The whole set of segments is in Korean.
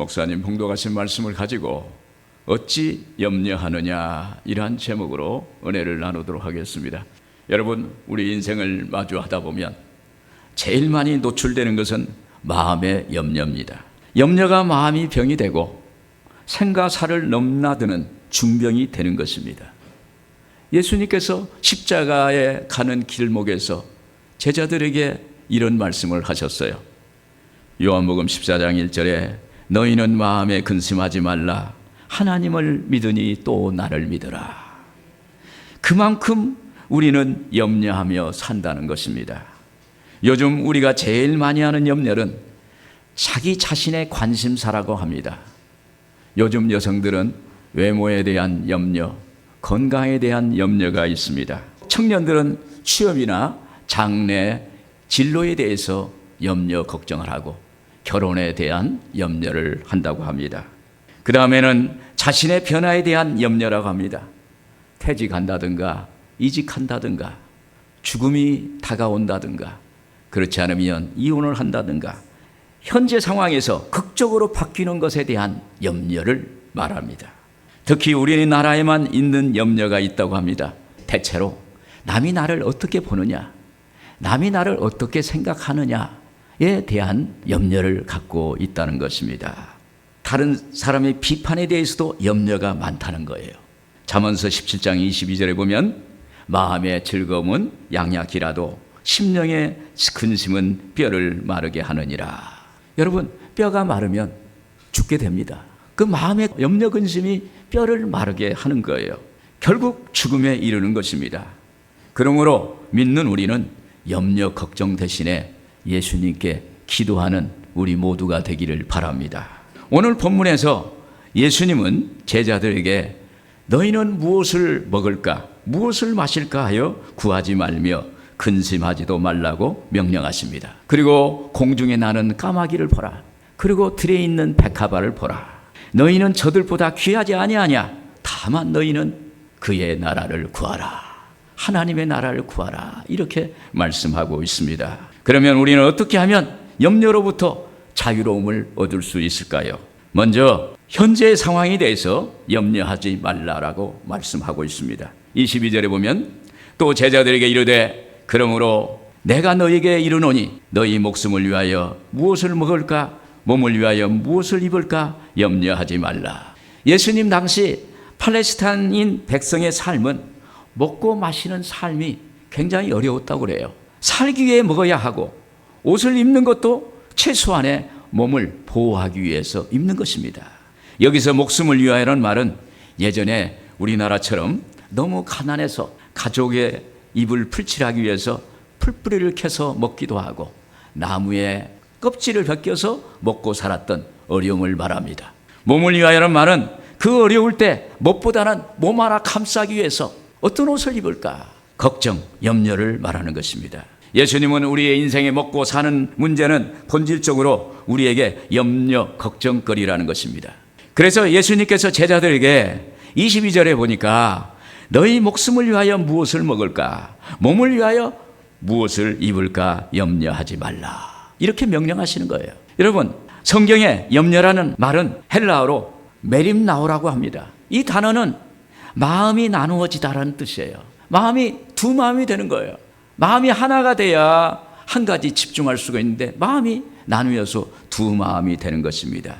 목사님 봉독하신 말씀을 가지고 어찌 염려하느냐, 이러한 제목으로 은혜를 나누도록 하겠습니다. 여러분, 우리 인생을 마주하다 보면 제일 많이 노출되는 것은 마음의 염려입니다. 염려가 마음이 병이 되고 생과 사를 넘나드는 중병이 되는 것입니다. 예수님께서 십자가에 가는 길목에서 제자들에게 이런 말씀을 하셨어요. 요한복음 14장 1절에 너희는 마음에 근심하지 말라. 하나님을 믿으니 또 나를 믿으라. 그만큼 우리는 염려하며 산다는 것입니다. 요즘 우리가 제일 많이 하는 염려는 자기 자신의 관심사라고 합니다. 요즘 여성들은 외모에 대한 염려, 건강에 대한 염려가 있습니다. 청년들은 취업이나 장래, 진로에 대해서 염려, 걱정을 하고 결혼에 대한 염려를 한다고 합니다. 그 다음에는 자신의 변화에 대한 염려라고 합니다. 퇴직한다든가 이직한다든가 죽음이 다가온다든가 그렇지 않으면 이혼을 한다든가 현재 상황에서 극적으로 바뀌는 것에 대한 염려를 말합니다. 특히 우리나라에만 있는 염려가 있다고 합니다. 대체로 남이 나를 어떻게 보느냐, 남이 나를 어떻게 생각하느냐에 대한 염려를 갖고 있다는 것입니다. 다른 사람의 비판에 대해서도 염려가 많다는 거예요. 잠언서 17장 22절에 보면 마음의 즐거움은 양약이라도 심령의 근심은 뼈를 마르게 하느니라. 여러분, 뼈가 마르면 죽게 됩니다. 그 마음의 염려 근심이 뼈를 마르게 하는 거예요. 결국 죽음에 이르는 것입니다. 그러므로 믿는 우리는 염려 걱정 대신에 예수님께 기도하는 우리 모두가 되기를 바랍니다. 오늘 본문에서 예수님은 제자들에게 너희는 무엇을 먹을까, 무엇을 마실까 하여 구하지 말며 근심하지도 말라고 명령하십니다. 그리고 공중에 나는 까마귀를 보라. 그리고 들에 있는 백합화를 보라. 너희는 저들보다 귀하지 아니하냐. 다만 너희는 그의 나라를 구하라. 하나님의 나라를 구하라. 이렇게 말씀하고 있습니다. 그러면 우리는 어떻게 하면 염려로부터 자유로움을 얻을 수 있을까요? 먼저 현재의 상황에 대해서 염려하지 말라라고 말씀하고 있습니다. 22절에 보면 또 제자들에게 이르되 그러므로 내가 너에게 이르노니 너희 목숨을 위하여 무엇을 먹을까, 몸을 위하여 무엇을 입을까 염려하지 말라. 예수님 당시 팔레스타인 백성의 삶은 먹고 마시는 삶이 굉장히 어려웠다고 그래요. 살기 위해 먹어야 하고 옷을 입는 것도 최소한의 몸을 보호하기 위해서 입는 것입니다. 여기서 목숨을 위하여라는 말은 예전에 우리나라처럼 너무 가난해서 가족의 입을 풀칠하기 위해서 풀뿌리를 캐서 먹기도 하고 나무에 껍질을 벗겨서 먹고 살았던 어려움을 말합니다. 몸을 위하여라는 말은 그 어려울 때 무엇보다는 몸 하나 감싸기 위해서 어떤 옷을 입을까 걱정, 염려를 말하는 것입니다. 예수님은 우리의 인생에 먹고 사는 문제는 본질적으로 우리에게 염려, 걱정거리라는 것입니다. 그래서 예수님께서 제자들에게 22절에 보니까 너희 목숨을 위하여 무엇을 먹을까, 몸을 위하여 무엇을 입을까 염려하지 말라. 이렇게 명령하시는 거예요. 여러분, 성경에 염려라는 말은 헬라어로 메림나오라고 합니다. 이 단어는 마음이 나누어지다라는 뜻이에요. 마음이 두 마음이 되는 거예요. 마음이 하나가 돼야 한 가지 집중할 수가 있는데 마음이 나누어서 두 마음이 되는 것입니다.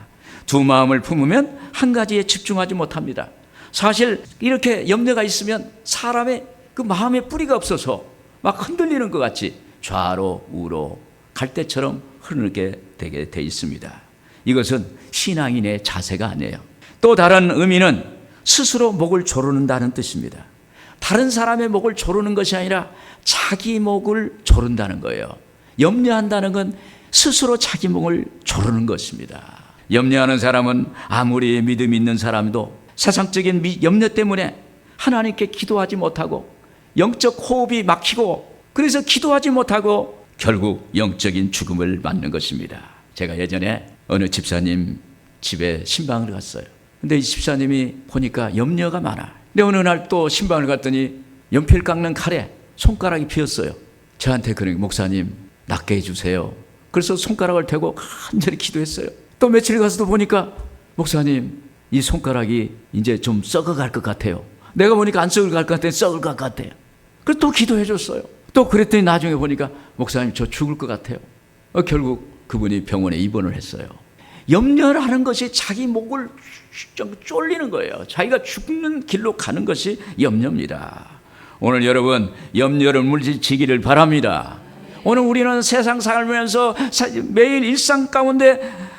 두 마음을 품으면 한 가지에 집중하지 못합니다. 사실 이렇게 염려가 있으면 사람의 그 마음의 뿌리가 없어서 막 흔들리는 것 같이 좌로 우로 갈대처럼 흐르게 되게 돼 있습니다. 이것은 신앙인의 자세가 아니에요. 또 다른 의미는 스스로 목을 조르는다는 뜻입니다. 다른 사람의 목을 조르는 것이 아니라 자기 목을 조른다는 거예요. 염려한다는 건 스스로 자기 목을 조르는 것입니다. 염려하는 사람은 아무리 믿음 있는 사람도 세상적인 염려 때문에 하나님께 기도하지 못하고 영적 호흡이 막히고 그래서 기도하지 못하고 결국 영적인 죽음을 맞는 것입니다. 제가 예전에 어느 집사님 집에 신방을 갔어요. 근데 이 집사님이 보니까 염려가 많아. 근데 어느 날 또 신방을 갔더니 연필 깎는 칼에 손가락이 비었어요. 저한테 그러니 목사님 낫게 해주세요. 그래서 손가락을 대고 간절히 기도했어요. 또 며칠 가서도 보니까 목사님 이 손가락이 이제 좀 썩어갈 것 같아요. 내가 보니까 안 썩어갈 것 같아요. 썩을 것 같아요. 그래서 또 기도해 줬어요. 또 그랬더니 나중에 보니까 목사님 저 죽을 것 같아요. 결국 그분이 병원에 입원을 했어요. 염려하는 것이 자기 목을 쫄리는 거예요. 자기가 죽는 길로 가는 것이 염려입니다. 오늘 여러분 염려를 물리치기를 바랍니다. 오늘 우리는 세상 살면서 매일 일상 가운데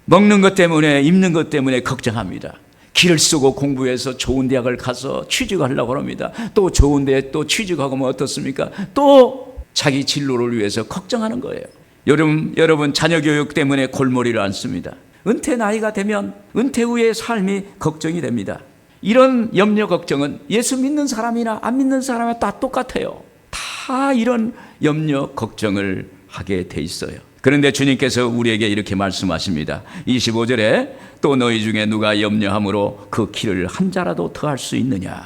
먹는 것 때문에 입는 것 때문에 걱정합니다. 길을 쓰고 공부해서 좋은 대학을 가서 취직하려고 합니다. 또 좋은 데 또 취직하면 어떻습니까? 또 자기 진로를 위해서 걱정하는 거예요. 여러분 자녀 교육 때문에 골머리를 앓습니다. 은퇴 나이가 되면 은퇴 후의 삶이 걱정이 됩니다. 이런 염려 걱정은 예수 믿는 사람이나 안 믿는 사람이나 다 똑같아요. 다 이런 염려 걱정을 하게 돼 있어요. 그런데 주님께서 우리에게 이렇게 말씀하십니다. 25절에 또 너희 중에 누가 염려함으로 그 키를 한 자라도 더할 수 있느냐.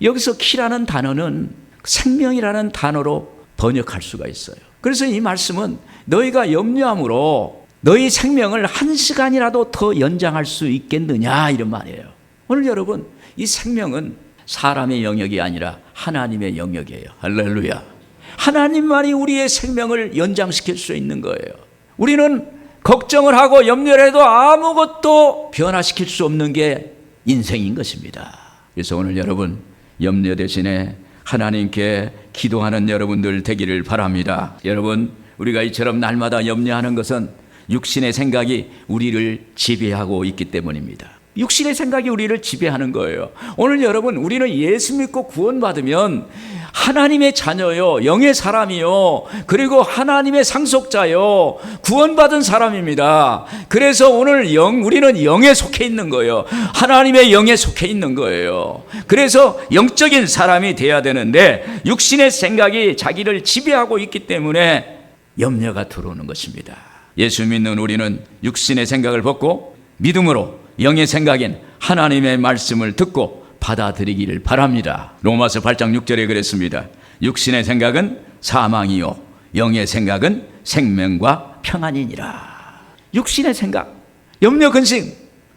여기서 키라는 단어는 생명이라는 단어로 번역할 수가 있어요. 그래서 이 말씀은 너희가 염려함으로 너희 생명을 한 시간이라도 더 연장할 수 있겠느냐 이런 말이에요. 오늘 여러분 이 생명은 사람의 영역이 아니라 하나님의 영역이에요. 할렐루야. 하나님만이 우리의 생명을 연장시킬 수 있는 거예요. 우리는 걱정을 하고 염려를 해도 아무것도 변화시킬 수 없는 게 인생인 것입니다. 그래서 오늘 여러분 염려 대신에 하나님께 기도하는 여러분들 되기를 바랍니다. 여러분 우리가 이처럼 날마다 염려하는 것은 육신의 생각이 우리를 지배하고 있기 때문입니다. 육신의 생각이 우리를 지배하는 거예요. 오늘 여러분 우리는 예수 믿고 구원받으면 하나님의 자녀요, 영의 사람이요, 그리고 하나님의 상속자요, 구원받은 사람입니다. 그래서 오늘 우리는 영에 속해 있는 거예요. 하나님의 영에 속해 있는 거예요. 그래서 영적인 사람이 돼야 되는데 육신의 생각이 자기를 지배하고 있기 때문에 염려가 들어오는 것입니다. 예수 믿는 우리는 육신의 생각을 벗고 믿음으로 영의 생각인 하나님의 말씀을 듣고 받아들이기를 바랍니다. 로마서 8장 6절에 그랬습니다. 육신의 생각은 사망이요 영의 생각은 생명과 평안이니라. 육신의 생각, 염려, 근심,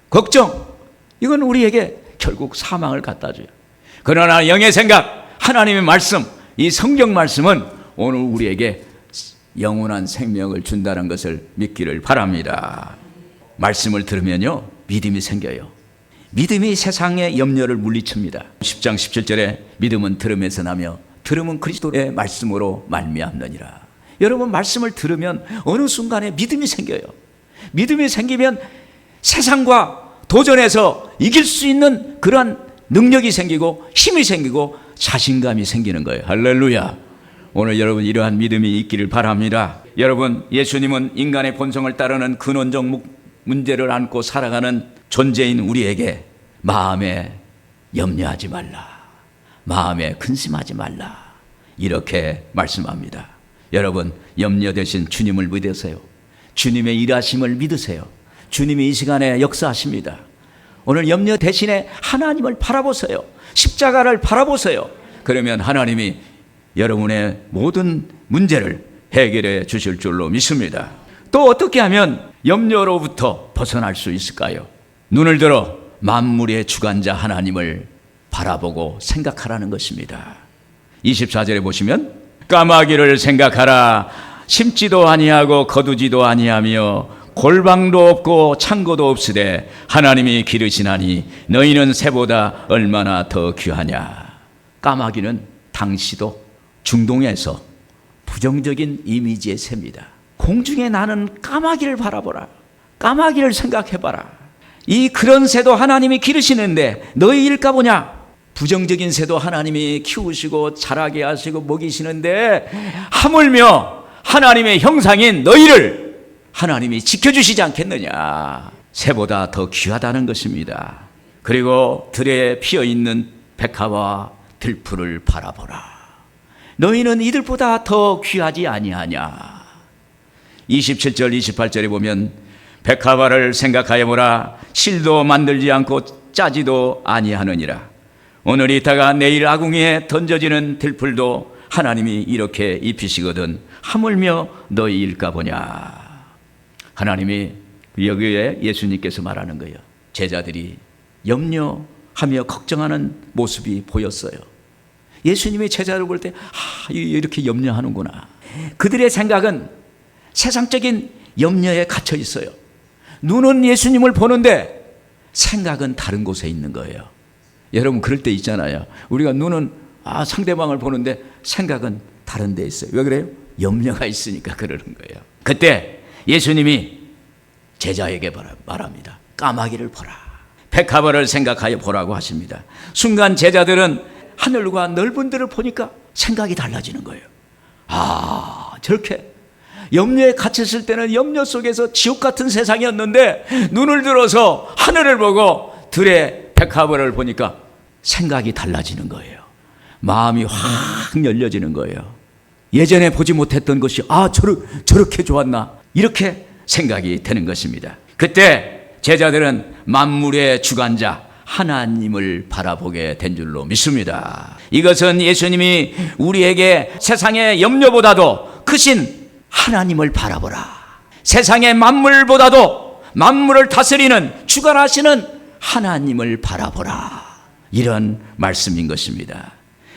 걱정, 이건 우리에게 결국 사망을 갖다 줘요. 그러나 영의 생각, 하나님의 말씀, 이 성경 말씀은 오늘 우리에게 영원한 생명을 준다는 것을 믿기를 바랍니다. 말씀을 들으면요 믿음이 생겨요. 믿음이 세상의 염려를 물리칩니다. 10장 17절에 믿음은 들음에서 나며 들음은 그리스도의 말씀으로 말미암느니라. 여러분 말씀을 들으면 어느 순간에 믿음이 생겨요. 믿음이 생기면 세상과 도전해서 이길 수 있는 그러한 능력이 생기고 힘이 생기고 자신감이 생기는 거예요. 할렐루야. 오늘 여러분 이러한 믿음이 있기를 바랍니다. 여러분 예수님은 인간의 본성을 따르는 근원적 문제를 안고 살아가는 존재인 우리에게 마음에 염려하지 말라, 마음에 근심하지 말라 이렇게 말씀합니다. 여러분 염려 대신 주님을 믿으세요. 주님의 일하심을 믿으세요. 주님이 이 시간에 역사하십니다. 오늘 염려 대신에 하나님을 바라보세요. 십자가를 바라보세요. 그러면 하나님이 여러분의 모든 문제를 해결해 주실 줄로 믿습니다. 또 어떻게 하면 염려로부터 벗어날 수 있을까요? 눈을 들어 만물의 주관자 하나님을 바라보고 생각하라는 것입니다. 24절에 보시면 까마귀를 생각하라. 심지도 아니하고 거두지도 아니하며 골방도 없고 창고도 없으되 하나님이 기르시나니 너희는 새보다 얼마나 더 귀하냐. 까마귀는 당시도 중동에서 부정적인 이미지의 새입니다. 공중에 나는 까마귀를 바라보라. 까마귀를 생각해봐라. 이 그런 새도 하나님이 기르시는데 너희 일까 보냐. 부정적인 새도 하나님이 키우시고 자라게 하시고 먹이시는데 하물며 하나님의 형상인 너희를 하나님이 지켜주시지 않겠느냐. 새보다 더 귀하다는 것입니다. 그리고 들에 피어있는 백합과 들풀을 바라보라. 너희는 이들보다 더 귀하지 아니하냐. 27절 28절에 보면 백합화를 생각하여 보라. 실도 만들지 않고 짜지도 아니하느니라. 오늘 이따가 내일 아궁이에 던져지는 들풀도 하나님이 이렇게 입히시거든 하물며 너희 일까 보냐. 하나님이 여기에 예수님께서 말하는 거예요. 제자들이 염려하며 걱정하는 모습이 보였어요. 예수님이 제자를 볼 때 이렇게 염려하는구나. 그들의 생각은 세상적인 염려에 갇혀 있어요. 눈은 예수님을 보는데 생각은 다른 곳에 있는 거예요. 여러분 그럴 때 있잖아요. 우리가 눈은 상대방을 보는데 생각은 다른 데 있어요. 왜 그래요? 염려가 있으니까 그러는 거예요. 그때 예수님이 제자에게 말합니다. 까마귀를 보라. 백합화를 생각하여 보라고 하십니다. 순간 제자들은 하늘과 넓은 데를 보니까 생각이 달라지는 거예요. 저렇게 염려에 갇혔을 때는 염려 속에서 지옥 같은 세상이었는데 눈을 들어서 하늘을 보고 들의 백합화를 보니까 생각이 달라지는 거예요. 마음이 확 열려지는 거예요. 예전에 보지 못했던 것이 저렇게 좋았나 이렇게 생각이 되는 것입니다. 그때 제자들은 만물의 주관자 하나님을 바라보게 된 줄로 믿습니다. 이것은 예수님이 우리에게 세상의 염려보다도 크신 하나님을 바라보라. 세상의 만물보다도 만물을 다스리는 주관하시는 하나님을 바라보라. 이런 말씀인 것입니다.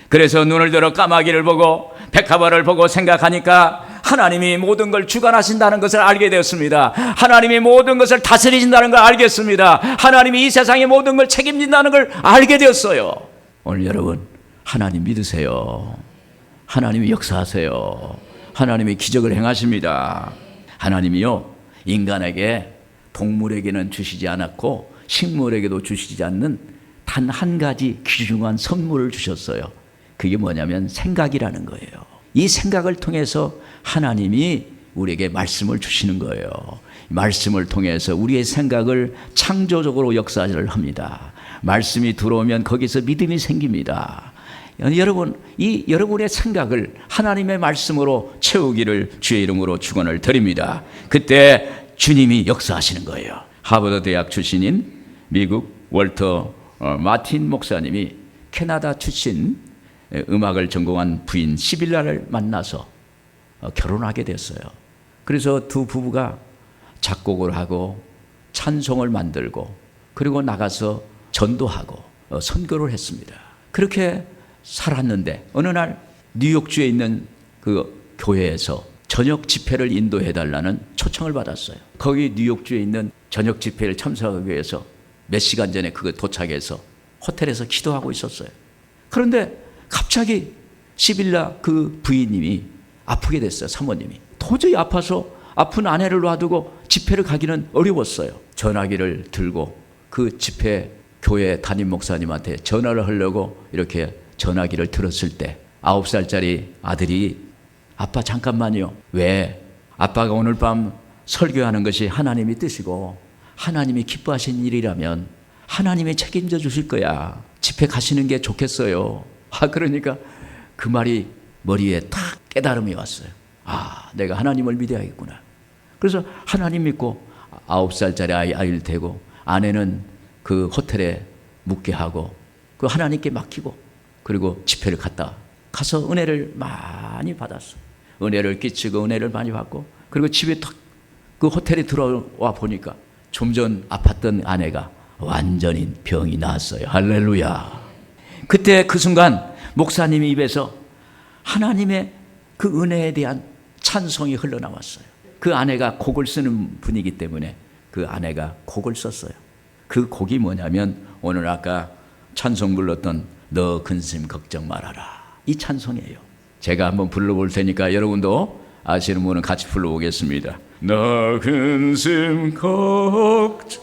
그래서 눈을 들어 까마귀를 보고 백합화를 보고 생각하니까 하나님이 모든 걸 주관하신다는 것을 알게 되었습니다. 하나님이 모든 것을 다스리신다는 걸 알겠습니다. 하나님이 이 세상의 모든 걸 책임진다는 걸 알게 되었어요. 오늘 여러분 하나님 믿으세요. 하나님이 역사하세요. 하나님이 기적을 행하십니다. 하나님이요 인간에게 동물에게는 주시지 않았고 식물에게도 주시지 않는 단 한 가지 귀중한 선물을 주셨어요. 그게 뭐냐면 생각이라는 거예요. 이 생각을 통해서 하나님이 우리에게 말씀을 주시는 거예요. 말씀을 통해서 우리의 생각을 창조적으로 역사를 합니다. 말씀이 들어오면 거기서 믿음이 생깁니다. 여러분, 이 여러분의 생각을 하나님의 말씀으로 채우기를 주의 이름으로 축원을 드립니다. 그때 주님이 역사하시는 거예요. 하버드 대학 출신인 미국 월터 마틴 목사님이 캐나다 출신 음악을 전공한 부인 시빌라를 만나서 결혼하게 됐어요. 그래서 두 부부가 작곡을 하고 찬송을 만들고 그리고 나가서 전도하고 선교를 했습니다. 그렇게 살았는데 어느 날 뉴욕주에 있는 그 교회에서 저녁 집회를 인도해달라는 초청을 받았어요. 거기 뉴욕주에 있는 저녁 집회를 참석하기 위해서 몇 시간 전에 그거 도착해서 호텔에서 기도하고 있었어요. 그런데 갑자기 시빌라 그 부인님이 아프게 됐어요. 사모님이 도저히 아파서 아픈 아내를 놔두고 집회를 가기는 어려웠어요. 전화기를 들고 그 집회 교회 담임 목사님한테 전화를 하려고 이렇게 전화기를 들었을 때 9살짜리 아들이 아빠 잠깐만요. 왜? 아빠가 오늘 밤 설교하는 것이 하나님이 뜻이고 하나님이 기뻐하신 일이라면 하나님이 책임져 주실 거야. 집회 가시는 게 좋겠어요. 그러니까 그 말이 머리에 탁 깨달음이 왔어요. 내가 하나님을 믿어야겠구나. 그래서 하나님 믿고 9살짜리 아이를 대고 아내는 그 호텔에 묵게 하고 그 하나님께 맡기고 그리고 집회를 가서 은혜를 많이 받았어요. 은혜를 끼치고 은혜를 많이 받고 그리고 집에 탁 그 호텔에 들어와 보니까 좀 전 아팠던 아내가 완전히 병이 나았어요. 할렐루야. 그때 그 순간 목사님의 입에서 하나님의 그 은혜에 대한 찬송이 흘러나왔어요. 그 아내가 곡을 쓰는 분이기 때문에 그 아내가 곡을 썼어요. 그 곡이 뭐냐면 오늘 아까 찬송 불렀던 너 근심 걱정 말아라. 이 찬송이에요. 제가 한번 불러볼 테니까 여러분도 아시는 분은 같이 불러보겠습니다. 너 근심 걱정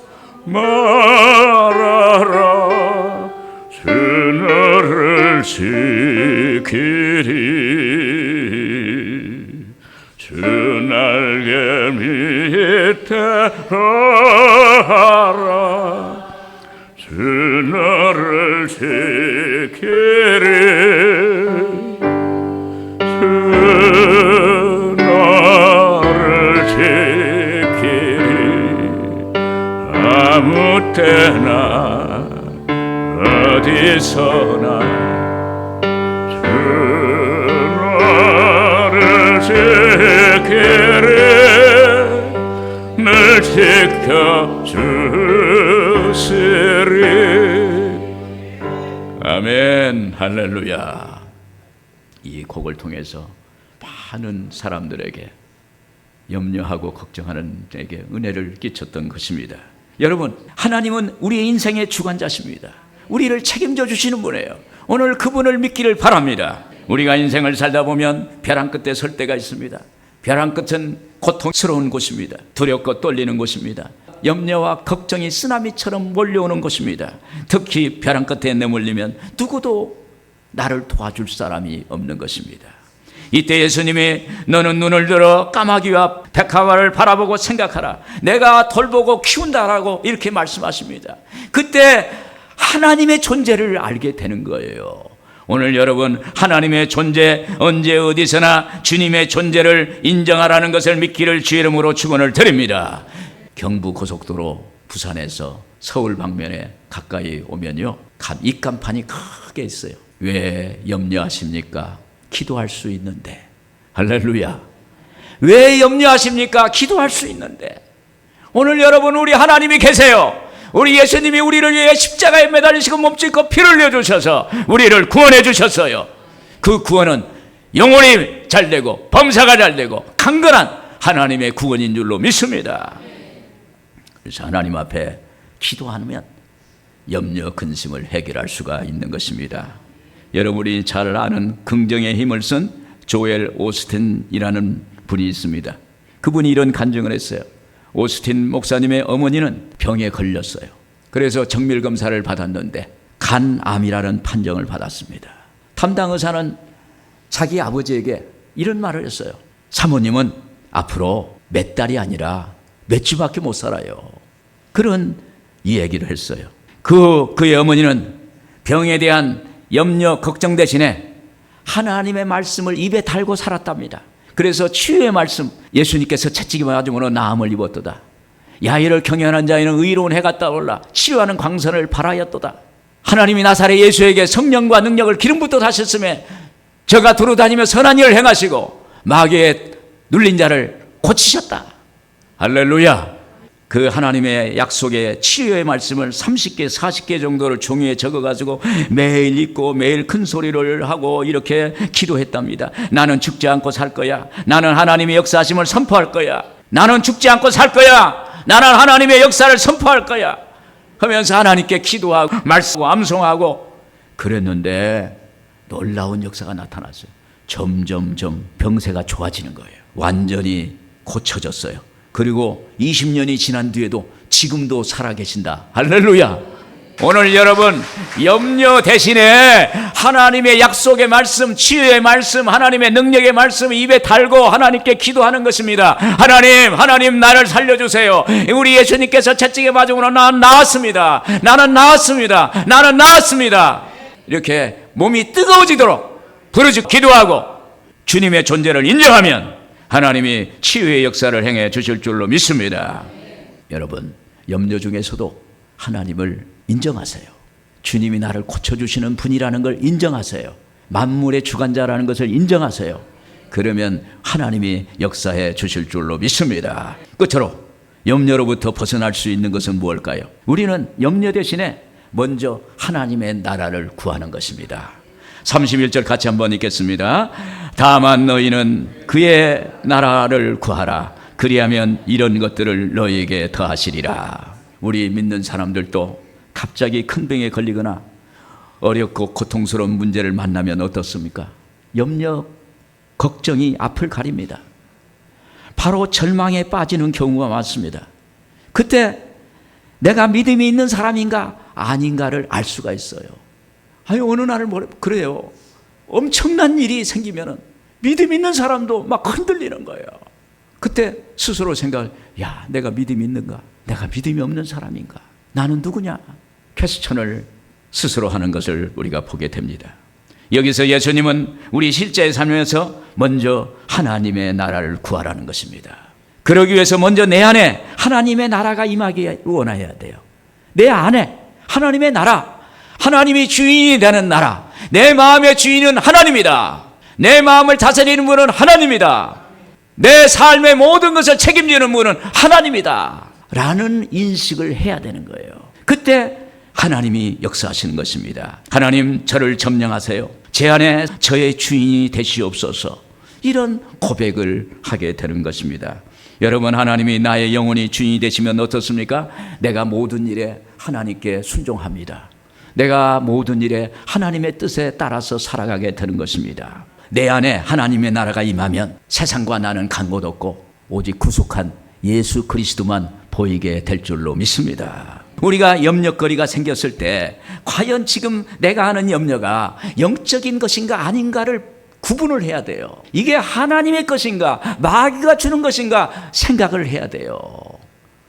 말아라 주 너를 지키리 주 날개 밑에 하라 주 너를 지키리 주 너를 지키리 아무 때나 어디서나 주 너를 지키리 늘 지키리 지켜주시리. 아멘. 할렐루야. 이 곡을 통해서 많은 사람들에게, 염려하고 걱정하는 에게 은혜를 끼쳤던 것입니다. 여러분, 하나님은 우리의 인생의 주관자십니다. 우리를 책임져 주시는 분이에요. 오늘 그분을 믿기를 바랍니다. 우리가 인생을 살다 보면 벼랑 끝에 설 때가 있습니다. 벼랑 끝은 고통스러운 곳입니다. 두렵고 떨리는 곳입니다. 염려와 걱정이 쓰나미처럼 몰려오는 곳입니다. 특히 벼랑 끝에 내몰리면 누구도 나를 도와줄 사람이 없는 것입니다. 이때 예수님이 너는 눈을 들어 까마귀와 백합화를 바라보고 생각하라. 내가 돌보고 키운다라고 이렇게 말씀하십니다. 그때 하나님의 존재를 알게 되는 거예요. 오늘 여러분, 하나님의 존재, 언제 어디서나 주님의 존재를 인정하라는 것을 믿기를 주의 이름으로 축원을 드립니다. 경부고속도로 부산에서 서울 방면에 가까이 오면요, 입간판이 크게 있어요. 왜 염려하십니까? 기도할 수 있는데. 할렐루야. 왜 염려하십니까? 기도할 수 있는데. 오늘 여러분, 우리 하나님이 계세요. 우리 예수님이 우리를 위해 십자가에 매달리시고 몸짓고 피를 흘려주셔서 우리를 구원해 주셨어요. 그 구원은 영혼이 잘되고 범사가 잘되고 강건한 하나님의 구원인 줄로 믿습니다. 그래서 하나님 앞에 기도하면 염려 근심을 해결할 수가 있는 것입니다. 여러분이 잘 아는 긍정의 힘을 쓴 조엘 오스틴이라는 분이 있습니다. 그분이 이런 간증을 했어요. 오스틴 목사님의 어머니는 병에 걸렸어요. 그래서 정밀검사를 받았는데 간암이라는 판정을 받았습니다. 담당 의사는 자기 아버지에게 이런 말을 했어요. 사모님은 앞으로 몇 달이 아니라 몇 주밖에 못 살아요. 그런 이 얘기를 했어요. 그의 어머니는 병에 대한 염려, 걱정 대신에 하나님의 말씀을 입에 달고 살았답니다. 그래서 치유의 말씀, 예수님께서 채찍이 맞음으로 나음을 입었도다. 야일을 경외하는 자에는 의로운 해가 떠올라 치유하는 광선을 발하였도다. 하나님이 나사렛 예수에게 성령과 능력을 기름 붓듯 하셨음에 저가 두루다니며 선한 일을 행하시고 마귀에 눌린 자를 고치셨다. 할렐루야. 그 하나님의 약속의 치유의 말씀을 30개, 40개 정도를 종이에 적어가지고 매일 읽고 매일 큰 소리를 하고 이렇게 기도했답니다. 나는 죽지 않고 살 거야. 나는 하나님의 역사하심을 선포할 거야. 나는 죽지 않고 살 거야. 나는 하나님의 역사를 선포할 거야 하면서 하나님께 기도하고 말씀하고 암송하고 그랬는데 놀라운 역사가 나타났어요. 점점점 병세가 좋아지는 거예요. 완전히 고쳐졌어요. 그리고 20년이 지난 뒤에도 지금도 살아계신다. 할렐루야. 오늘 여러분, 염려 대신에 하나님의 약속의 말씀, 치유의 말씀, 하나님의 능력의 말씀 입에 달고 하나님께 기도하는 것입니다. 하나님 나를 살려주세요. 우리 예수님께서 채찍에 맞음으로 나는 나았습니다. 나는 나았습니다. 나는 나았습니다. 이렇게 몸이 뜨거워지도록 부르짖고 기도하고 주님의 존재를 인정하면 하나님이 치유의 역사를 행해 주실 줄로 믿습니다. 여러분, 염려 중에서도 하나님을 인정하세요. 주님이 나를 고쳐주시는 분이라는 걸 인정하세요. 만물의 주관자라는 것을 인정하세요. 그러면 하나님이 역사해 주실 줄로 믿습니다. 끝으로 염려로부터 벗어날 수 있는 것은 무엇일까요? 우리는 염려 대신에 먼저 하나님의 나라를 구하는 것입니다. 31절 같이 한번 읽겠습니다. 다만 너희는 그의 나라를 구하라. 그리하면 이런 것들을 너희에게 더하시리라. 우리 믿는 사람들도 갑자기 큰 병에 걸리거나 어렵고 고통스러운 문제를 만나면 어떻습니까? 염려, 걱정이 앞을 가립니다. 바로 절망에 빠지는 경우가 많습니다. 그때 내가 믿음이 있는 사람인가 아닌가를 알 수가 있어요. 어느 날을 그래요. 엄청난 일이 생기면은 믿음 있는 사람도 막 흔들리는 거예요. 그때 스스로 생각을, 야, 내가 믿음이 있는가? 내가 믿음이 없는 사람인가? 나는 누구냐? 퀘스천을 스스로 하는 것을 우리가 보게 됩니다. 여기서 예수님은 우리 실제 삶에서 먼저 하나님의 나라를 구하라는 것입니다. 그러기 위해서 먼저 내 안에 하나님의 나라가 임하기 원해야 돼요. 내 안에 하나님의 나라, 하나님이 주인이 되는 나라, 내 마음의 주인은 하나님이다. 내 마음을 다스리는 분은 하나님이다. 내 삶의 모든 것을 책임지는 분은 하나님이다. 라는 인식을 해야 되는 거예요. 그때 하나님이 역사하시는 것입니다. 하나님, 저를 점령하세요. 제 안에 저의 주인이 되시옵소서. 이런 고백을 하게 되는 것입니다. 여러분, 하나님이 나의 영혼이 주인이 되시면 어떻습니까? 내가 모든 일에 하나님께 순종합니다. 내가 모든 일에 하나님의 뜻에 따라서 살아가게 되는 것입니다. 내 안에 하나님의 나라가 임하면 세상과 나는 간 곳 없고 오직 구속한 예수 그리스도만 보이게 될 줄로 믿습니다. 우리가 염려거리가 생겼을 때 과연 지금 내가 하는 염려가 영적인 것인가 아닌가를 구분을 해야 돼요. 이게 하나님의 것인가 마귀가 주는 것인가 생각을 해야 돼요.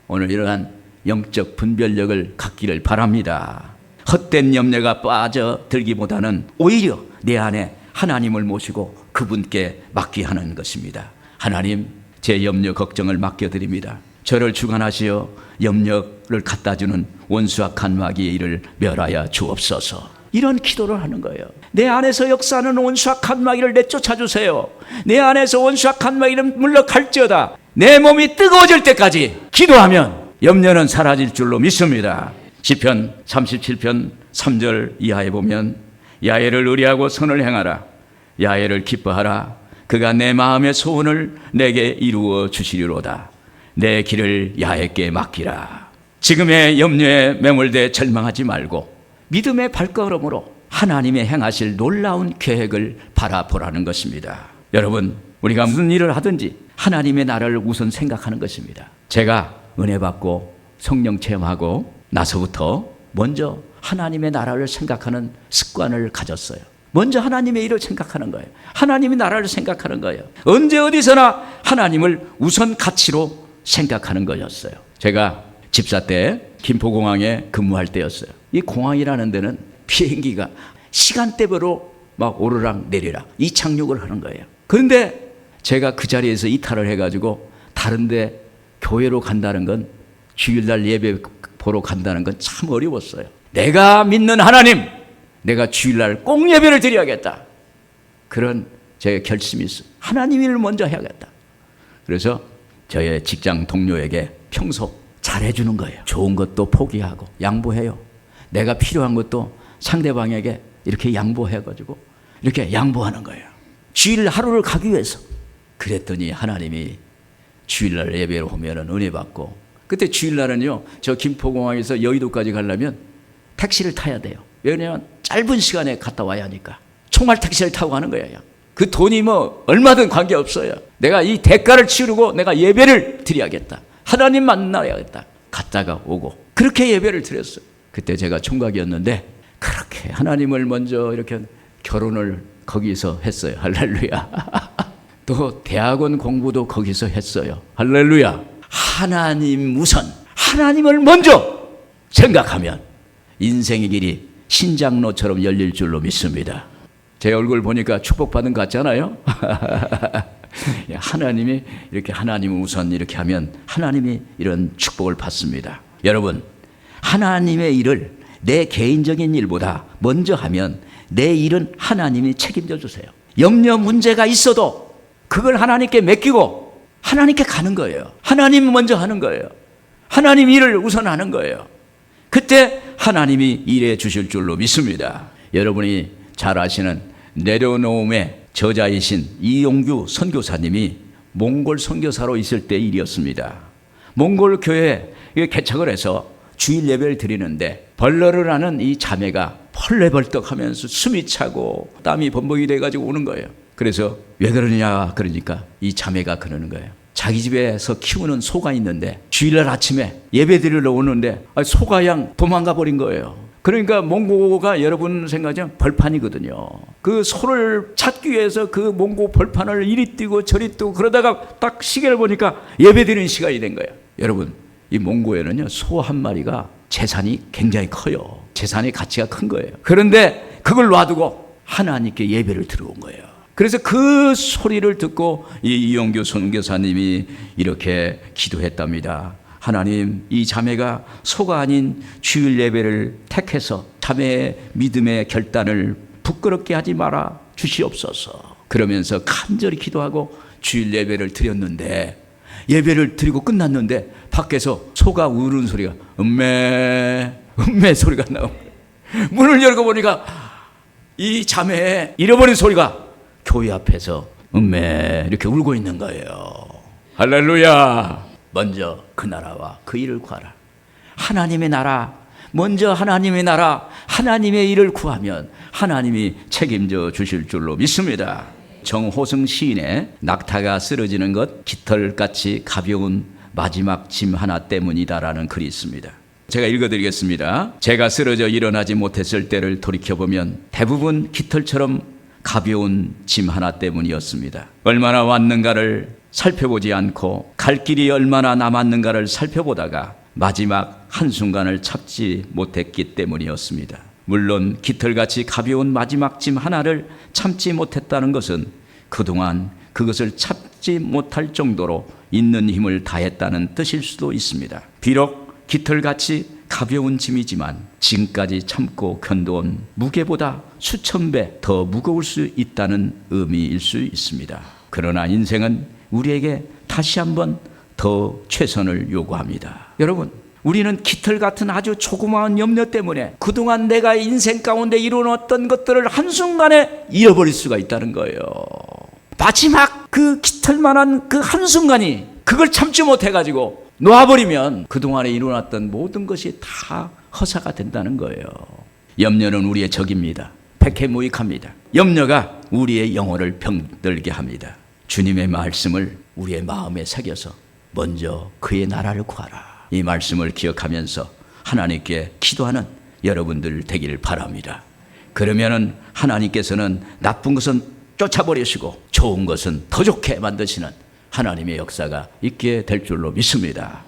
오늘 이러한 영적 분별력을 갖기를 바랍니다. 헛된 염려가 빠져들기보다는 오히려 내 안에 하나님을 모시고 그분께 맡기하는 것입니다. 하나님, 제 염려 걱정을 맡겨드립니다. 저를 주관하시어 염려를 갖다주는 원수와 간마귀의 일을 멸하여 주옵소서. 이런 기도를 하는 거예요. 내 안에서 역사하는 원수와 간마귀를 내쫓아 주세요. 내 안에서 원수와 간마귀는 물러갈지어다. 내 몸이 뜨거워질 때까지 기도하면 염려는 사라질 줄로 믿습니다. 시편 37편 3절 이하에 보면 야훼를 의뢰하고 선을 행하라. 야훼를 기뻐하라. 그가 내 마음의 소원을 내게 이루어 주시리로다. 내 길을 야훼께 맡기라. 지금의 염려에 매몰돼 절망하지 말고 믿음의 발걸음으로 하나님의 행하실 놀라운 계획을 바라보라는 것입니다. 여러분, 우리가 무슨 일을 하든지 하나님의 나라를 우선 생각하는 것입니다. 제가 은혜 받고 성령 체험하고 나서부터 먼저 하나님의 나라를 생각하는 습관을 가졌어요. 먼저 하나님의 일을 생각하는 거예요. 하나님의 나라를 생각하는 거예요. 언제 어디서나 하나님을 우선 가치로 생각하는 거였어요. 제가 집사 때 김포공항에 근무할 때였어요. 이 공항이라는 데는 비행기가 시간대별로 막 오르락 내리락 이착륙을 하는 거예요. 그런데 제가 그 자리에서 이탈을 해가지고 다른데 교회로 간다는 건, 주일날 예배 보러 간다는 건 참 어려웠어요. 내가 믿는 하나님, 내가 주일날 꼭 예배를 드려야겠다. 그런 제 결심이 있어요. 하나님 일을 먼저 해야겠다. 그래서 저의 직장 동료에게 평소 잘해주는 거예요. 좋은 것도 포기하고 양보해요. 내가 필요한 것도 상대방에게 이렇게 양보해가지고 이렇게 양보하는 거예요. 주일 하루를 가기 위해서. 그랬더니 하나님이 주일날 예배를 오면은 은혜 받고, 그때 주일날은요, 저 김포공항에서 여의도까지 가려면 택시를 타야 돼요. 왜냐하면 짧은 시간에 갔다 와야 하니까 총알 택시를 타고 가는 거예요. 그 돈이 뭐 얼마든 관계없어요. 내가 이 대가를 치르고 내가 예배를 드려야겠다. 하나님 만나야겠다. 갔다가 오고 그렇게 예배를 드렸어요. 그때 제가 총각이었는데 그렇게 하나님을 먼저 이렇게 결혼을 거기서 했어요. 할렐루야. 또 대학원 공부도 거기서 했어요. 할렐루야. 하나님 우선, 하나님을 먼저 생각하면 인생의 길이 신장로처럼 열릴 줄로 믿습니다. 제 얼굴 보니까 축복받은 것 같잖아요. 하나님이 이렇게 하나님 우선 이렇게 하면 하나님이 이런 축복을 받습니다. 여러분, 하나님의 일을 내 개인적인 일보다 먼저 하면 내 일은 하나님이 책임져 주세요. 염려 문제가 있어도 그걸 하나님께 맡기고 하나님께 가는 거예요. 하나님 먼저 하는 거예요. 하나님 일을 우선 하는 거예요. 그때 하나님이 일해 주실 줄로 믿습니다. 여러분이 잘 아시는 내려놓음의 저자이신 이용규 선교사님이 몽골 선교사로 있을 때 일이었습니다. 몽골 교회에 개척을 해서 주일 예배를 드리는데 벌러를 하는 이 자매가 펄레벌떡하면서 숨이 차고 땀이 범벅이 돼가지고 오는 거예요. 그래서 왜 그러냐 그러니까 이 자매가 그러는 거예요. 자기 집에서 키우는 소가 있는데 주일날 아침에 예배 드리러 오는데 소가 양 도망가 버린 거예요. 그러니까 몽고가 여러분 생각하면 벌판이거든요. 그 소를 찾기 위해서 그 몽고 벌판을 이리 뛰고 저리 뛰고 그러다가 딱 시계를 보니까 예배 드리는 시간이 된 거예요. 여러분, 이 몽고에는요, 소 한 마리가 재산이 굉장히 커요. 재산의 가치가 큰 거예요. 그런데 그걸 놔두고 하나님께 예배를 들어온 거예요. 그래서 그 소리를 듣고 이용규 선교사님이 이렇게 기도했답니다. 하나님, 이 자매가 소가 아닌 주일 예배를 택해서 자매의 믿음의 결단을 부끄럽게 하지 말아 주시옵소서. 그러면서 간절히 기도하고 주일 예배를 드렸는데 예배를 드리고 끝났는데 밖에서 소가 우는 소리가 음메 음메 소리가 나오고, 문을 열고 보니까 이 자매의 잃어버린 소리가 교회 앞에서 음메 이렇게 울고 있는 거예요. 할렐루야. 먼저 그 나라와 그 일을 구하라. 하나님의 나라, 먼저 하나님의 나라, 하나님의 일을 구하면 하나님이 책임져 주실 줄로 믿습니다. 정호승 시인의 낙타가 쓰러지는 것 깃털같이 가벼운 마지막 짐 하나 때문이다라는 글이 있습니다. 제가 읽어드리겠습니다. 제가 쓰러져 일어나지 못했을 때를 돌이켜보면 대부분 깃털처럼 가벼운 짐 하나 때문이었습니다. 얼마나 왔는가를 살펴보지 않고 갈 길이 얼마나 남았는가를 살펴보다가 마지막 한순간을 참지 못했기 때문이었습니다. 물론 깃털같이 가벼운 마지막 짐 하나를 참지 못했다는 것은 그동안 그것을 참지 못할 정도로 있는 힘을 다했다는 뜻일 수도 있습니다. 비록 깃털같이 가벼운 짐이지만 지금까지 참고 견뎌온 무게보다 수천 배 더 무거울 수 있다는 의미일 수 있습니다. 그러나 인생은 우리에게 다시 한번 더 최선을 요구합니다. 여러분, 우리는 깃털 같은 아주 조그마한 염려 때문에 그동안 내가 인생 가운데 이루어놨던 것들을 한순간에 잃어버릴 수가 있다는 거예요. 마지막 그 깃털만한 그 한순간이 그걸 참지 못해가지고 놓아버리면 그동안에 이루어놨던 모든 것이 다 허사가 된다는 거예요. 염려는 우리의 적입니다. 백해무익합니다. 염려가 우리의 영혼을 병들게 합니다. 주님의 말씀을 우리의 마음에 새겨서 먼저 그의 나라를 구하라. 이 말씀을 기억하면서 하나님께 기도하는 여러분들 되기를 바랍니다. 그러면은 하나님께서는 나쁜 것은 쫓아버리시고 좋은 것은 더 좋게 만드시는 하나님의 역사가 있게 될 줄로 믿습니다.